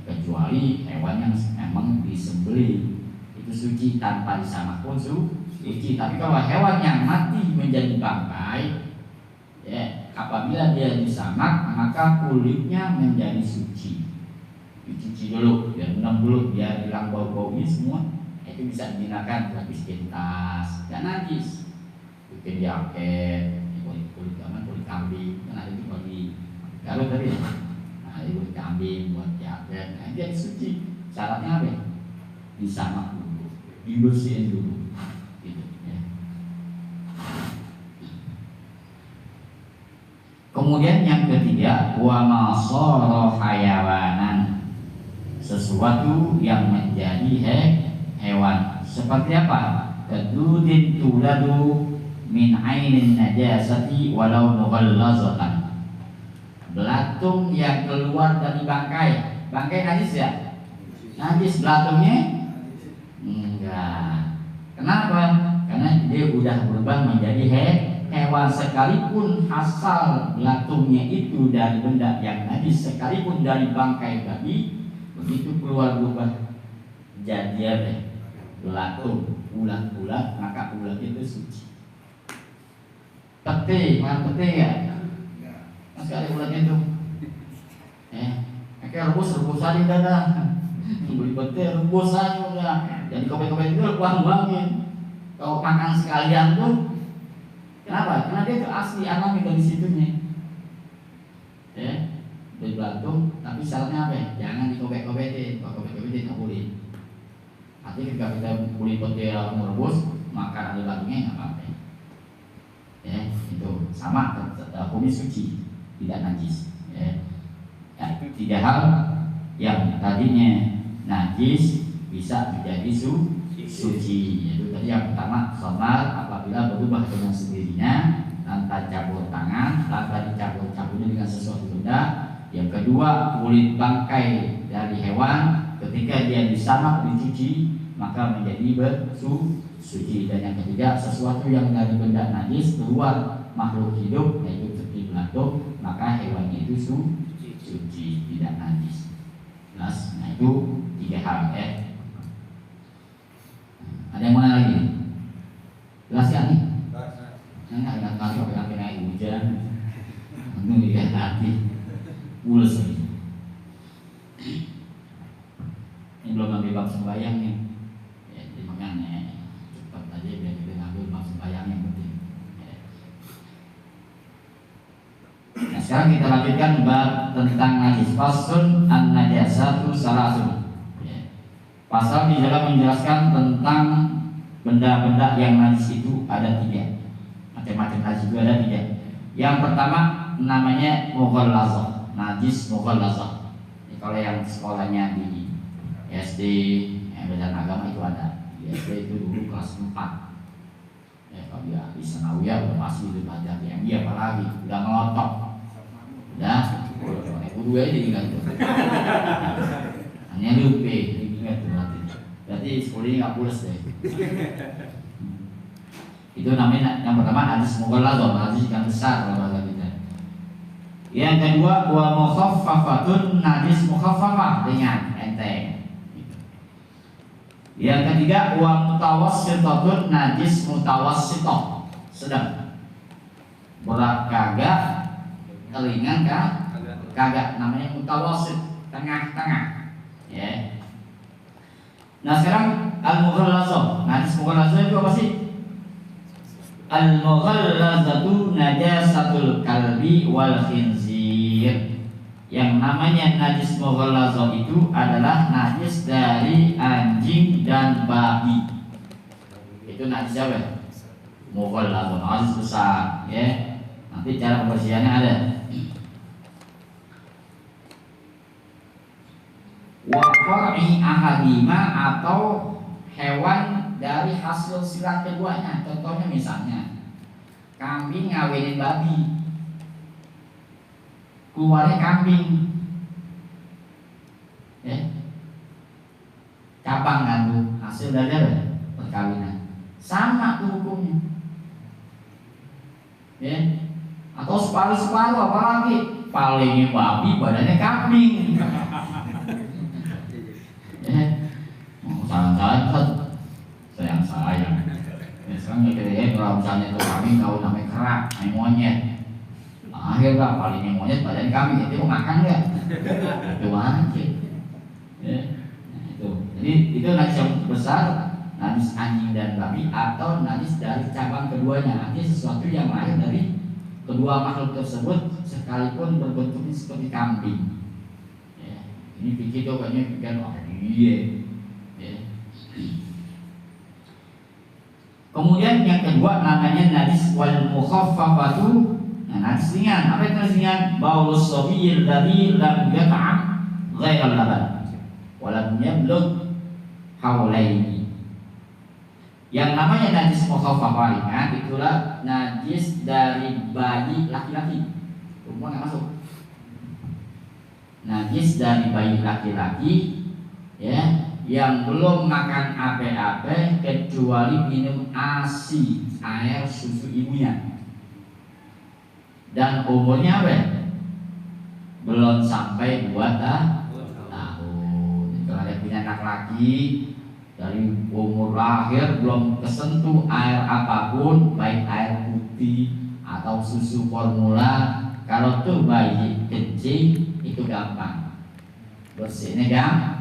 Speaker 6: Kecuali hewan yang memang disembelih, itu suci tanpa disamak pun suci. Tapi kalau hewan yang mati menjadi bangkai, ya, apabila dia disamak maka kulitnya menjadi suci. Dicuci dulu, biar benar dulu, biar hilang bau-baunya semua. Itu bisa digunakan buat bikin tas, gak najis. Bikin jaket, kulit kambing, kan ada di Garut tadi. Nah, kulit kambing buat jaket, nah dia suci. Syaratnya apa? Disamak dulu, dibersihin dulu, gitu ya. Kemudian yang ketiga, wa masara hayawanan. sesuatu yang menjadi hewan. Seperti apa? Kadudin tuladu min ainin najasati walau mughallazatan. Belatung yang keluar dari bangkai. Bangkai najis ya? Najis belatungnya? Enggak. Kenapa? Karena dia udah berubah menjadi hewan, sekalipun asal belatungnya itu dari benda yang najis, sekalipun dari bangkai babi, begitu keluar berubah jadi belatung, ulat-ulat, maka ulat itu suci. Pete, makan pete ya? Mas kali ulat itu, kayak rebus aja dah. Beli pete rebus aja udah. Jadi kopek-kopek itu buang-buangin. Kalau makan sekalian tuh, kenapa? Karena dia itu asli alami dari situnya. Dari belatung, tapi syaratnya apa ya? Jangan dikopek-kopekin. Kalau kopek-kopekin nggak boleh. Artinya ketika kita beli pete merebus, makan ada belatungnya nggak apa-apa. Itu sama, kumis suci, tidak najis. Itu 3 hal yang tadinya najis bisa menjadi suci. Itu tadi yang pertama, khamar apabila berubah dengan sendirinya tanpa campur tangan, tanpa dicampur-campurnya dengan sesuatu benda. Yang kedua, kulit bangkai dari hewan ketika dia disamak dicuci maka menjadi suci. Dan yang ketiga, sesuatu yang dari benda najis keluar makhluk hidup yaitu seperti belatung, maka hewannya itu suci, tidak najis. Jelas? Nah itu 3 hal ya. Ada yang mana lagi? Jelas ya nih? Nggak ada kali pakai air hujan. Untung dilihat hati. Mulus ini. Ini belum ngambil bab sembahyang nih. Jadi makanya cepat aja biar kita ngambil bab sembahyang yang penting. Nah sekarang kita lanjutkan bab tentang najis. Faslun an-najasatu salasun. Pasal di dalam menjelaskan tentang benda-benda yang najis itu ada 3. Macam-macam najis itu ada 3. Yang pertama namanya mughallazah, najis mughallazah. Kalau yang sekolahnya di SD, belajar agama itu ada. Di SD itu dulu kelas 4. Kalau dia di sanawiyah udah pasti itu belajar yang dia apalagi udah ngelotok. Udah, kudu aja diingat tuh. Hanya lupa diingat tuh berarti. Berarti sekolah ini nggak pulas deh. Itu namanya yang pertama najis mughallazah, najis yang besar kalau bahasa kita. Yang kedua wa mukhaffafatun, najis mukhaffafah, ringan, enteng. Yang ketiga wa mutawassitatun, najis mutawassithah, sedang. Berat kagak, ringan kagak, namanya mutawassit, tengah-tengah. Ya. Nah sekarang al-mughallazah, najis mughallazah itu apa sih? Al-mughallazatu najasatul kalbi wal khinzir. Yang namanya najis mughallazah itu adalah najis dari anjing dan babi. Itu najis apa? Mughallazah, najis besar, ya. Nanti cara pembersihannya ada. Wa far'i ahadima, atau hewan dari hasil silat keduanya. Contohnya misalnya kambing ngawinin babi, keluarnya kambing, cabang kan tuh hasil dari apa? Perkawinan. Sama tuh hukumnya. Atau separuh-separuh, apalagi palingnya babi, badannya kambing. Sayang. Sekarang kita kalau misalnya itu kambing kau namanya kerak, namanya monyet. Akhirnya palingnya monyet, badan kambing, itu mau makan nggak? Itu aja. Itu. Jadi itu najis yang besar, najis anjing dan babi, atau najis dari cabang keduanya, artinya sesuatu yang lahir dari kedua makhluk tersebut sekalipun berbentuknya seperti kambing. Ini pikir tuh kayaknya pikiran iya. Kemudian yang kedua namanya najis wal mukhaffafatu. Nah, najis ringan. Apa itu najis ringan? Baulus sabiyil ladzi lam yat'am ghairal laban. walam yablugh haulaini. Yang namanya najis mukhaffafah ringan itulah najis dari bayi laki-laki. Perempuan nggak masuk. Najis dari bayi laki-laki ya, yang belum makan apa-apa kecuali minum ASI, air susu ibunya. Dan umurnya apa? Belum sampai 2 tahun. Kalau ada punya anak laki dari umur lahir belum kesentuh air apapun, baik air putih atau susu formula, kalau tuh bayi kencing itu gampang bersihnya,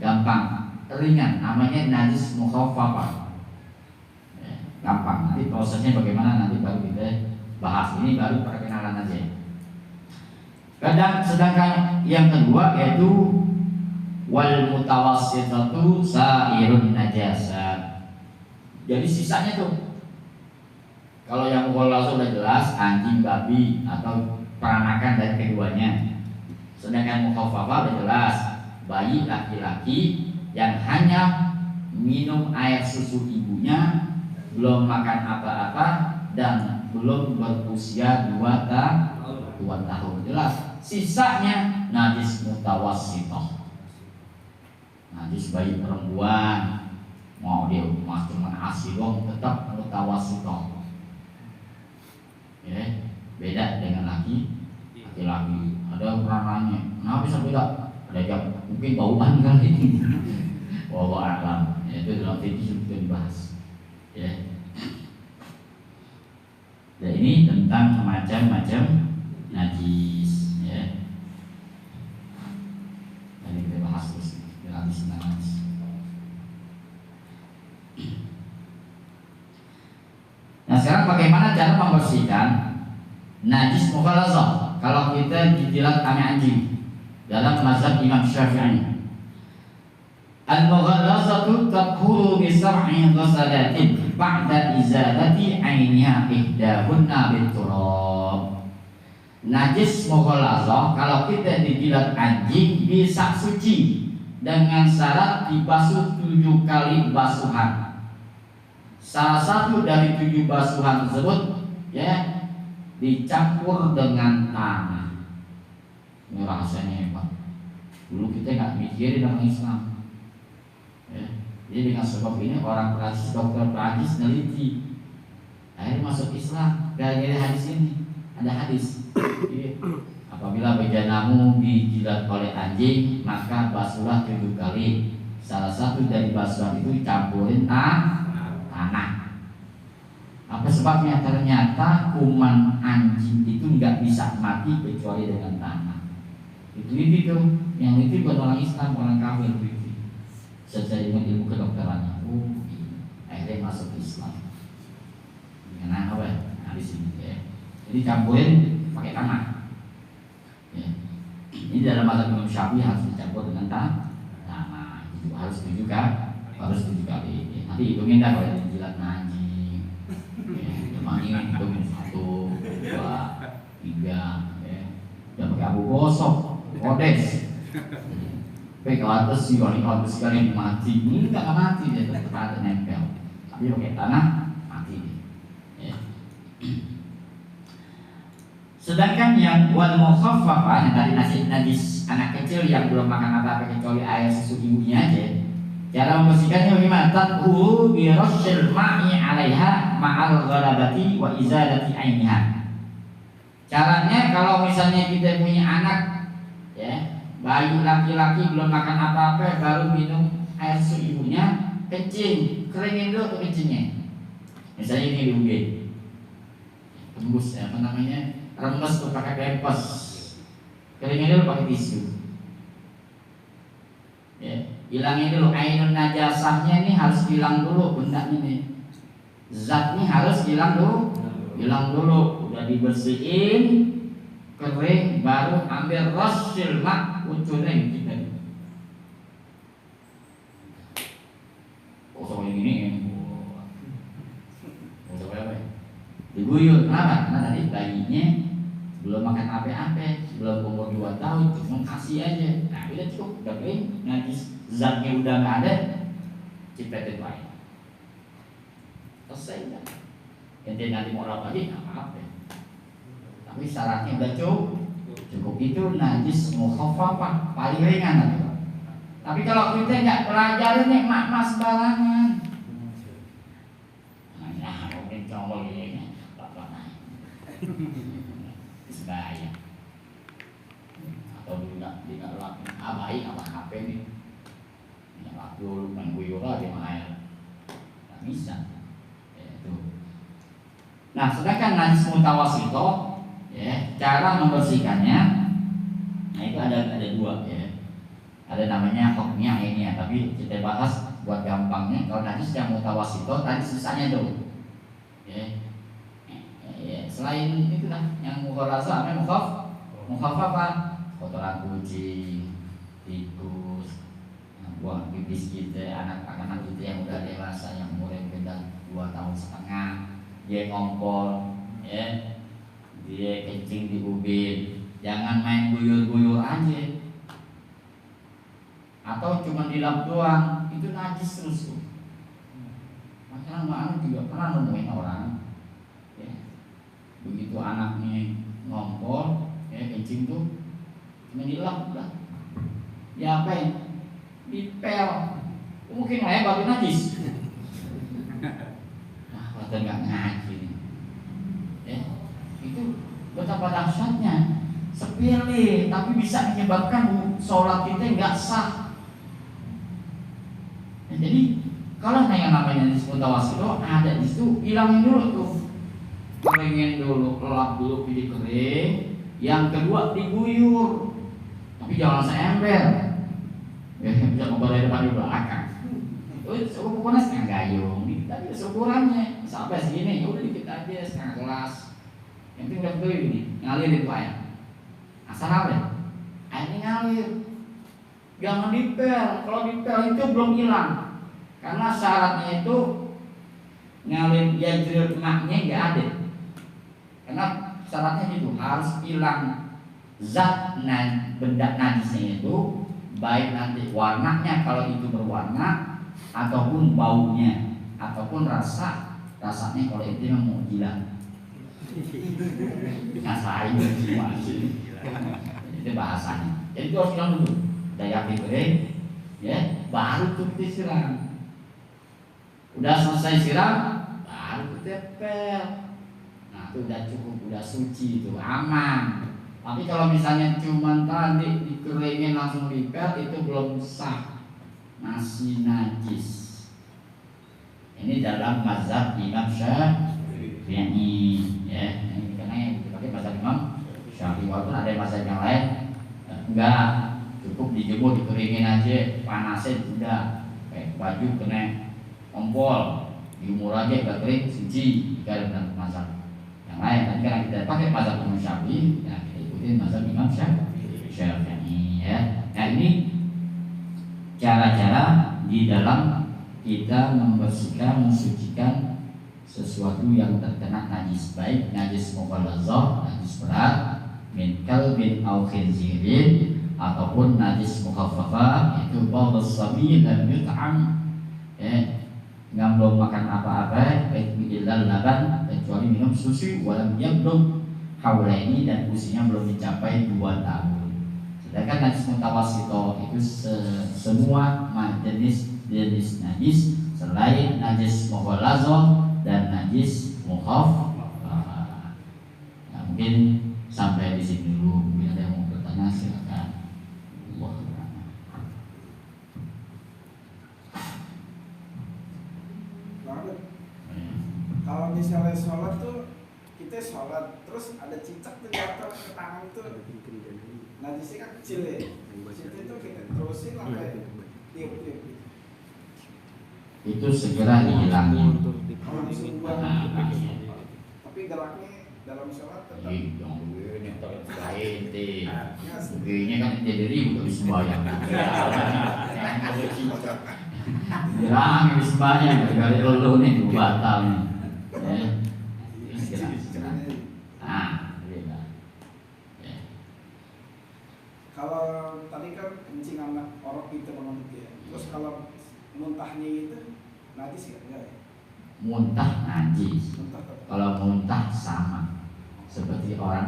Speaker 6: gampang, ringan, namanya najis mukhaffafah. Gampang. Nanti prosesnya bagaimana nanti baru kita bahas. Ini baru perkenalan aja. Sedangkan yang kedua yaitu wal mutawassitatu sairun najasat. Jadi sisanya tuh, kalau yang mukhalafah sudah jelas anjing, babi atau peranakan dari keduanya. Sedangkan mukhaffafah sudah jelas bayi laki-laki yang hanya minum air susu ibunya, belum makan apa-apa dan belum berusia 2 tahun. Jelas. Sisanya najis mutawassithah. Najis bayi perempuan, mau dia cuma ASI doang tetap mutawassithah. Ya, beda dengan laki-laki. Ada peranannya. Kenapa bisa beda? Ada yang mungkin bauan kali. Wallahu a'lam. Ya, itu dalam fikih juga dibahas. Ya. Dan ini tentang macam-macam najis. Ya. Dan kita bahas terus. Habis najis. Nah, sekarang bagaimana cara membersihkan najis mukhalazah kalau kita dijilat sama anjing dalam mazhab Imam Syafi'i? Al-mughalazatu tathuru bi sab'i ghasalatin ba'da izalati 'ainiha ihdahunna bit-turab. Najis mughalazah kalau kita dijilat anjing bisa suci dengan syarat dibasuh 7 kali basuhan. Salah satu dari 7 basuhan tersebut ya dicampur dengan tanah. Ini rahasianya hebat. Dulu kita nggak mikirin tentang Islam. Ya. Jadi dengan sebab ini orang Prancis, dokter Prancis neliti, akhirnya masuk Islam. Gara-gara hadis ini ada hadis. Apabila bejanamu dijilat oleh anjing, maka basuhlah 7 kali. Salah satu dari basuhan itu campurin tanah. Apa sebabnya? Ternyata kuman anjing itu nggak bisa mati kecuali dengan tanah. Itu yang itu bukan orang Islam, orang kafir itu. Sesuai dengan ilmu kedokterannya. Akhirnya masuk Islam. Karena apa? Nah, di sini ya. Jadi campurin pakai tanah. Ya. Ini dalam mazhab Imam Syafi'i harus dicampur dengan tanah. Itu harus 7 kali. Ya. Nanti hitungin dah kalau dijilat anjing. Cuma ini hitungin 1, 2, 3. Ya. Jangan pakai abu gosok, kodes. Pakai atas sih, kalau sekali mati, enggak mati dia tetap ada nempel. Tapi pakai tanah mati. Ya. Sedangkan yang wal mukhaffafah yang dari najis anak kecil yang belum makan apa-apa kecuali air susu ibunya aja. Cara membersihkannya bagaimana? Tadhuru bi rasyil ma'i 'alaiha ma'al ghalabati wa izalati 'ainiha. Caranya kalau misalnya kita punya anak ya, bayi laki-laki belum makan apa-apa baru minum air susu ibunya, kencing, keringin dulu tuh kencingnya. Misalnya ini di UG. Tembus ya, apa namanya? Remes tuh pakai pempes, keringin dulu pakai tisu. Ya, hilangin dulu ainun najasahnya ini harus hilang dulu benda ini. Zatnya harus hilang dulu, udah dibersihin, kering, baru ambil rasyil mak ucunnya kita. Oh sama ini, oh sama apa? Diguyur, kenapa? Karena tadi bayinya belum makan apa-apa, belum umur 2 tahun, cuma kasih aja. Nah udah cukup, udah kering, najis zatnya udah nggak ada, cipretin lain. Selesai udah. Ente nanti mau rawat lagi nggak apa-apa. Tapi syaratnya udah cukup itu najis mukhaffafah paling ringan nanti. Tapi kalau kita nggak pelajarin nih mak sembarangan. Nah, mungkin cowok ini apa naik. Bahaya. Atau tidak lakukan baik apa HP nih. Tidak laku main guyur aja sama air. Nggak bisa. Itu. Nah, sedangkan najis mutawasito, ya, cara membersihkannya, nah itu ada 2 ya. Ada namanya hukmiyah ini ya, tapi kita bahas buat gampangnya. Kalau najis yang mutawasito tadi sisanya dulu. Ya. Selain itu lah yang mukhalasa apa mukhaffafah, kotoran kucing, tikus, buang pipis kita, anak-anak kita yang udah dewasa yang umurnya beda 2,5 tahun, dia ngompol, ya, dia kencing di ubin, jangan main guyur-guyur aja. Atau cuma di lap doang, itu najis terus tuh. Makanya anak juga pernah nemuin orang, ya, begitu anaknya ngompol, ya kencing tuh, cuma di lap lah. Ya apain? Dipel, mungkin lah ya baru najis. Nah, kalau nggak ngaji, ya, itu betapa dahsyatnya. Sepele, tapi bisa menyebabkan sholat kita nggak sah. Jadi kalau yang namanya disebut mutawasito ada di situ, hilangin dulu tuh, keringin dulu, lap dulu pilih kering. Yang kedua diguyur, tapi jangan seember, ya bisa membawa depan di belakang. Ukurannya setengah gayung, tadi ukurannya sampai segini, ya udah dikit aja setengah gelas. Yang penting udah begini nih, ngalirin tuh air. Asal apa? Airnya ngalir, jangan dipel. Kalau dipel itu belum hilang. Karena syaratnya itu ngalir yajril maknya nggak ada. Karena syaratnya itu harus hilang zat benda najisnya itu, baik nanti warnanya kalau itu berwarna, ataupun baunya, ataupun rasanya kalau itu memang mau hilang. Ngasain semua itu bahasanya. Jadi itu harus hilang dulu. Daya kering, ya, baru tuh disiram. Udah selesai siram, baru ditepel. Nah itu udah cukup, udah suci itu, aman. Tapi kalau misalnya cuma tadi dikeringin langsung dipel, itu belum sah, masih najis. Ini dalam mazhab Imam Syafi'i, ya. Ini karena yang dipakai mazhab Imam Syafi'i. Walaupun ada mazhab yang lain, enggak, cukup dijemur, dikeringin aja, panasin udah. Kayak baju kena kompol, diumur aja udah kering, suci. Jika ada mazhab yang lain, tapi karena kita pakai mazhab Imam Syafi'i, ya kita ikutin mazhab Imam Syafi'i, ya. Nah ini cara-cara di dalam kita membersihkan, mensucikan sesuatu yang terkena najis, baik najis mughalazah, najis berat, min kalbin au khinzirin, ataupun najis mukhaffafah, itu baudus sabi dan yut'am, ya. Nggak belum makan apa-apa, illal laban, kecuali minum susu, walam yablugh haulaini, dan usianya belum mencapai 2 tahun. Sedangkan najis mutawasito itu semua jenis najis selain najis mughalazah dan najis mukhaffafah. Nah, mungkin sampai di sini dulu. Mungkin ada yang mau bertanya, silakan.
Speaker 3: Kalau misalnya sholat tuh, kita sholat terus ada cicak tuh jatuh ke tangan tuh, najisnya kan kecil ya, kecil itu kita terusin sampai tiup-tiup.
Speaker 6: Itu segera dihilangin.
Speaker 3: Langsung buat, tapi geraknya dalam sholat tetap.
Speaker 6: Yang ini begini kan jadi ribut habis sembahyang. Jarang habis sembahyang, gara-gara lo nih batal nih. Segera. Nah,
Speaker 3: Kalau tadi kan kencing anak orok itu banget ya. Terus kalau muntahnya itu najis ya enggak ya?
Speaker 6: Muntah najis.
Speaker 3: Muntah tetap.
Speaker 6: Kalau muntah sama seperti orang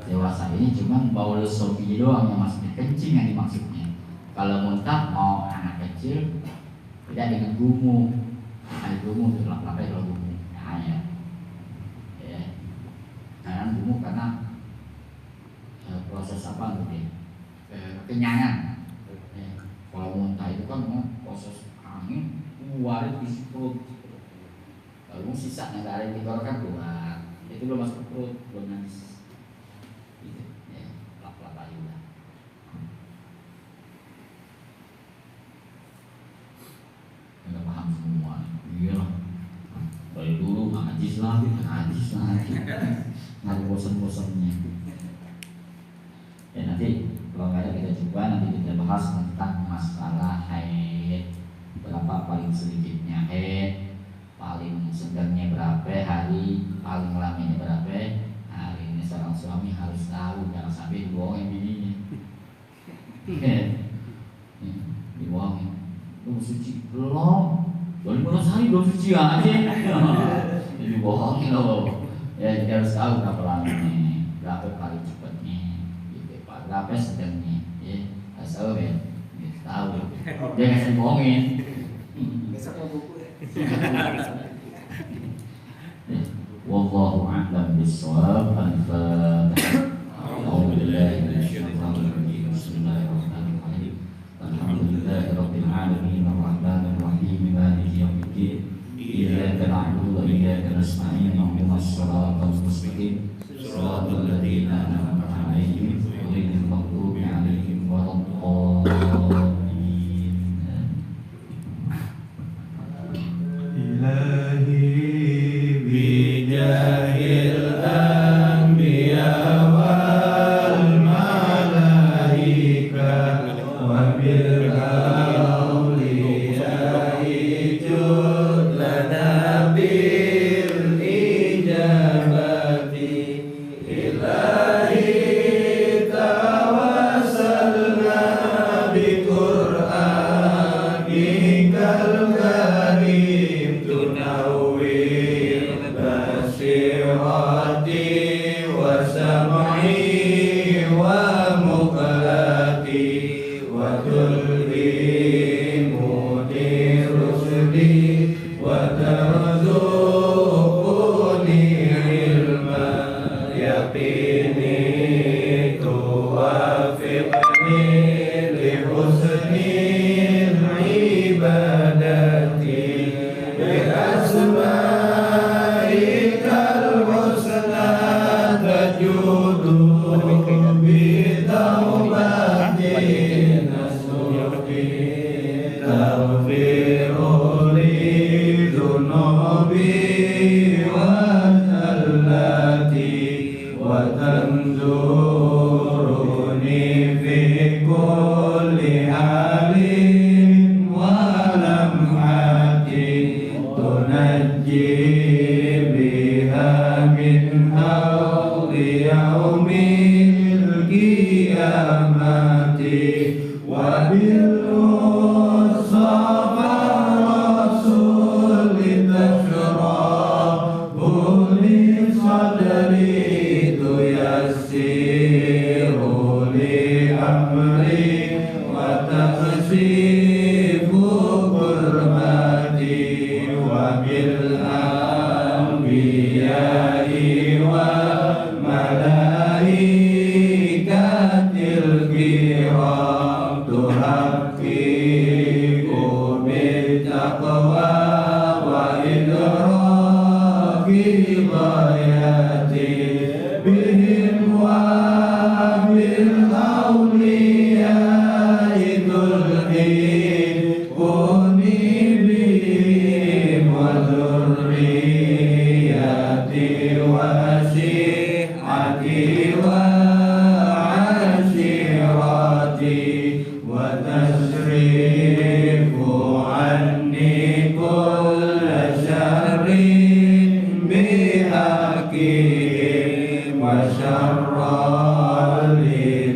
Speaker 6: dewasa ini cuma baul sofi doang yang maksudnya kencing yang dimaksudnya. Kalau muntah mau anak kecil tidak dengan gumu. Air gumu itu lap-lapnya kalau gumu. Nah ya. Nah, gumu karena proses apa gitu ya? Kenyangan. Kalau muntah itu kan proses angin keluar di perut. Kalau sisa yang ada di tenggorokan keluar, itu belum masuk ke perut, belum najis. Gitu, ya, lap-lap aja udah. Nggak paham semua. Iya lah. Dari dulu najis lagi, nggak ada bosan-bosannya. Ya nanti kalau nggak ada kita coba nanti kita bahas tentang masalah haid, berapa paling sedikitnya haid, paling sedangnya berapa hari, paling lamanya berapa hari. Ini seorang suami harus tahu, jangan sampai dibohongin bininya. Dibohongin, belum suci belum, 15 hari belum suci aja. Jadi bohongin loh. Ya kita harus tahu berapa lamanya, berapa paling cepatnya, gitu. Berapa sedangnya, ya harus tahu ya, gitu, tahu. Jangan sampai bohongin.
Speaker 3: Besok mau buku ya.
Speaker 6: Wallahu a'lam bishawab. Al-Fatihah. A'udzu billahi minasyaitonir rajim. Bismillahirrahmanirrahim. Alhamdulillahirabbil alamin arrahmanir rahim maliki yaumiddin. Iyyaka na'budu wa iyyaka nasta'in. Ihdinas siratal mustaqim. Shiratal ladzina an'amta 'alaihim ghairil maghdubi 'alaihim waladdallin.
Speaker 1: Ilahi bijahil anbiya wal malaika wa bil awliya'i jud lana bil ijabati. Ilahi tawassalna bi Qur'anikal karim tunawwir basirati wa sam'i wa muqlati wa tulhimuni rusdi wa tarzuquni ilma yaqini tuwafiqni li husnil ibadati bi asma'ikal husna tajudu bi taubatin nasuhi taghfiru li dhunubi wa zallati wa tanzuruni fi kulli halin wa lamhati tunajji biha min hawli yaumil qiyamati wa bil mustafa rasuli tashrabu li sadri tuyassiru li amri wa taksifu kurmati wa bil anbiya'i wa malaikatil kiram tuhaqqiqu bit taqwa wa idraki ghayati bihim wa bil awliya'i tulhiquni bihim wa dhurriyyati wa shi'ati wa ashirati wa tasrifu anni kulla sharrin bihaqihim wa syarra li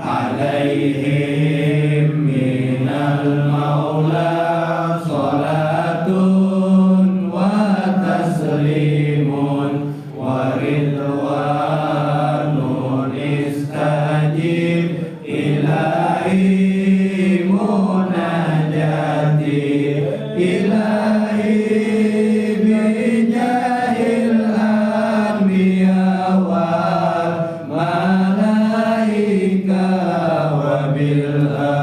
Speaker 1: عليهم من المولى صلاة وتسليم ورضوان استجب إلهي مناجاتي إلهي بجاه الأنبياء والملائكة وبالأنبياء